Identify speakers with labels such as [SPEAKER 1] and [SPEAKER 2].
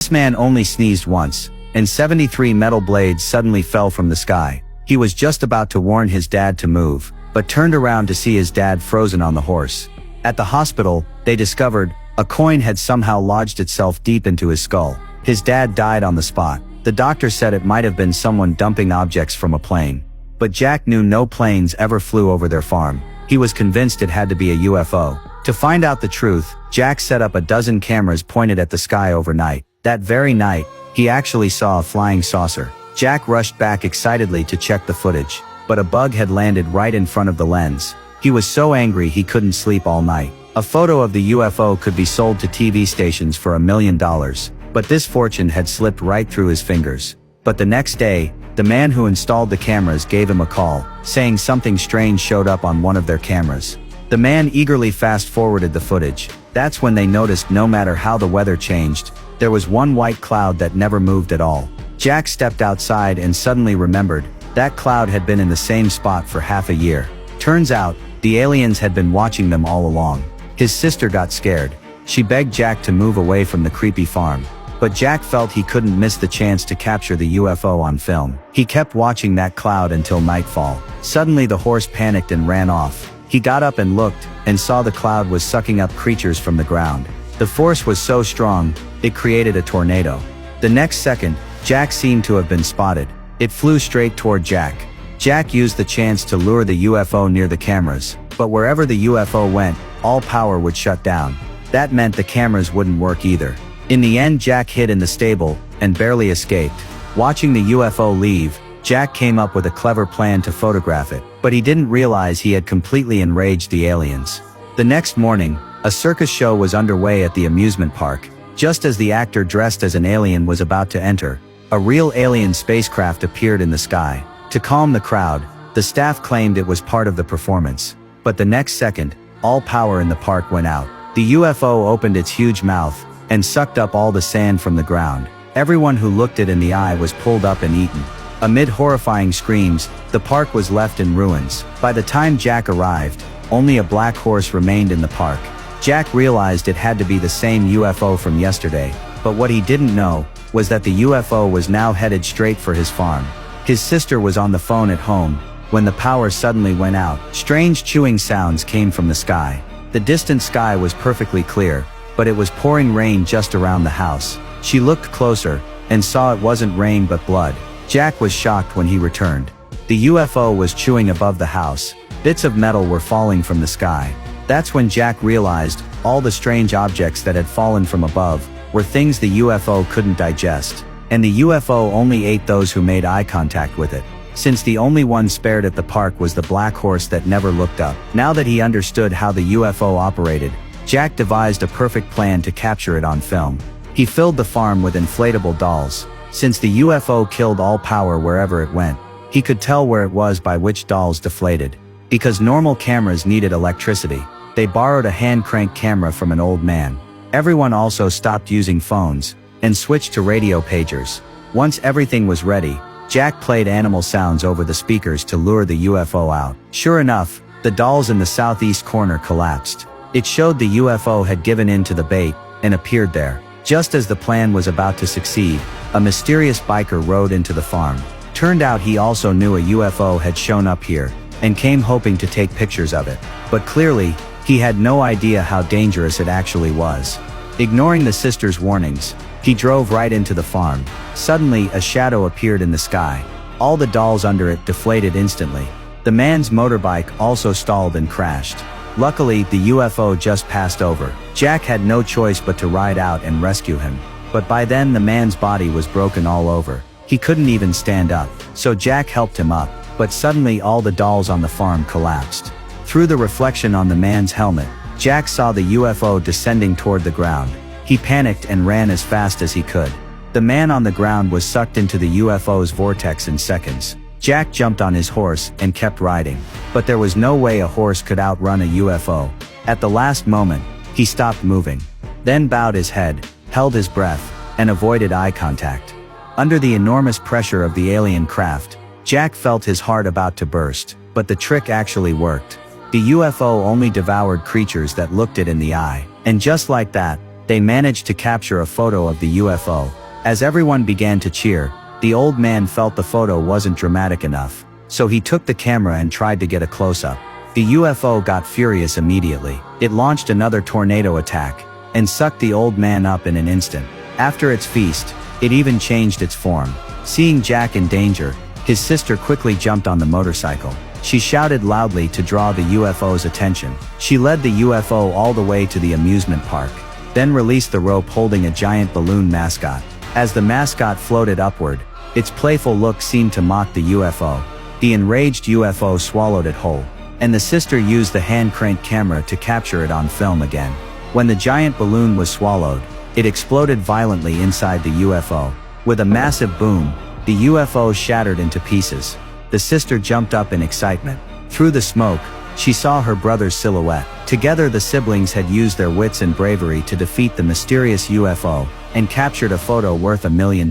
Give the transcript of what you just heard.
[SPEAKER 1] This man only sneezed once, and 73 metal blades suddenly fell from the sky. He was just about to warn his dad to move, but turned around to see his dad frozen on the horse. At the hospital, they discovered a coin had somehow lodged itself deep into his skull. His dad died on the spot. The doctor said it might have been someone dumping objects from a plane. But Jack knew no planes ever flew over their farm. He was convinced it had to be a UFO. To find out the truth, Jack set up a dozen cameras pointed at the sky overnight. That very night, he actually saw a flying saucer. Jack rushed back excitedly to check the footage, but a bug had landed right in front of the lens. He was so angry he couldn't sleep all night. A photo of the UFO could be sold to TV stations for $1 million, but this fortune had slipped right through his fingers. But the next day, the man who installed the cameras gave him a call, saying something strange showed up on one of their cameras. The man eagerly fast-forwarded the footage. That's when they noticed no matter how the weather changed, there was one white cloud that never moved at all. Jack stepped outside and suddenly remembered, that cloud had been in the same spot for half a year. Turns out, the aliens had been watching them all along. His sister got scared. She begged Jack to move away from the creepy farm. But Jack felt he couldn't miss the chance to capture the UFO on film. He kept watching that cloud until nightfall. Suddenly the horse panicked and ran off. He got up and looked, and saw the cloud was sucking up creatures from the ground. The force was so strong, it created a tornado. The next second, Jack seemed to have been spotted. It flew straight toward Jack. Jack used the chance to lure the UFO near the cameras, but wherever the UFO went, all power would shut down. That meant the cameras wouldn't work either. In the end, Jack hid in the stable, and barely escaped. Watching the UFO leave, Jack came up with a clever plan to photograph it, but he didn't realize he had completely enraged the aliens. The next morning, a circus show was underway at the amusement park. Just as the actor dressed as an alien was about to enter, a real alien spacecraft appeared in the sky. To calm the crowd, the staff claimed it was part of the performance. But the next second, all power in the park went out. The UFO opened its huge mouth, and sucked up all the sand from the ground. Everyone who looked it in the eye was pulled up and eaten. Amid horrifying screams, the park was left in ruins. By the time Jack arrived, only a black horse remained in the park. Jack realized it had to be the same UFO from yesterday, but what he didn't know was that the UFO was now headed straight for his farm. His sister was on the phone at home when the power suddenly went out. Strange chewing sounds came from the sky. The distant sky was perfectly clear, but it was pouring rain just around the house. She looked closer, and saw it wasn't rain but blood. Jack was shocked when he returned. The UFO was chewing above the house. Bits of metal were falling from the sky. That's when Jack realized, all the strange objects that had fallen from above, were things the UFO couldn't digest. And the UFO only ate those who made eye contact with it. Since the only one spared at the park was the black horse that never looked up. Now that he understood how the UFO operated, Jack devised a perfect plan to capture it on film. He filled the farm with inflatable dolls. Since the UFO killed all power wherever it went, he could tell where it was by which dolls deflated. Because normal cameras needed electricity, they borrowed a hand-crank camera from an old man. Everyone also stopped using phones, and switched to radio pagers. Once everything was ready, Jack played animal sounds over the speakers to lure the UFO out. Sure enough, the dolls in the southeast corner collapsed. It showed the UFO had given in to the bait, and appeared there. Just as the plan was about to succeed, a mysterious biker rode into the farm. Turned out he also knew a UFO had shown up here, and came hoping to take pictures of it. But clearly, he had no idea how dangerous it actually was. Ignoring the sister's warnings, he drove right into the farm. Suddenly, a shadow appeared in the sky. All the dolls under it deflated instantly. The man's motorbike also stalled and crashed. Luckily, the UFO just passed over. Jack had no choice but to ride out and rescue him. But by then the man's body was broken all over. He couldn't even stand up. So Jack helped him up. But suddenly all the dolls on the farm collapsed. Through the reflection on the man's helmet, Jack saw the UFO descending toward the ground. He panicked and ran as fast as he could. The man on the ground was sucked into the UFO's vortex in seconds. Jack jumped on his horse and kept riding. But there was no way a horse could outrun a UFO. At the last moment, he stopped moving. Then bowed his head, held his breath, and avoided eye contact. Under the enormous pressure of the alien craft, Jack felt his heart about to burst. But the trick actually worked. The UFO only devoured creatures that looked it in the eye. And just like that, they managed to capture a photo of the UFO. As everyone began to cheer, the old man felt the photo wasn't dramatic enough, so he took the camera and tried to get a close-up. The UFO got furious immediately. It launched another tornado attack, and sucked the old man up in an instant. After its feast, it even changed its form. Seeing Jack in danger, his sister quickly jumped on the motorcycle. She shouted loudly to draw the UFO's attention. She led the UFO all the way to the amusement park, then released the rope holding a giant balloon mascot. As the mascot floated upward, its playful look seemed to mock the UFO. The enraged UFO swallowed it whole, and the sister used the hand-cranked camera to capture it on film again. When the giant balloon was swallowed, it exploded violently inside the UFO. With a massive boom, the UFO shattered into pieces. The sister jumped up in excitement. Through the smoke, she saw her brother's silhouette. Together the siblings had used their wits and bravery to defeat the mysterious UFO, and captured a photo worth $1 million.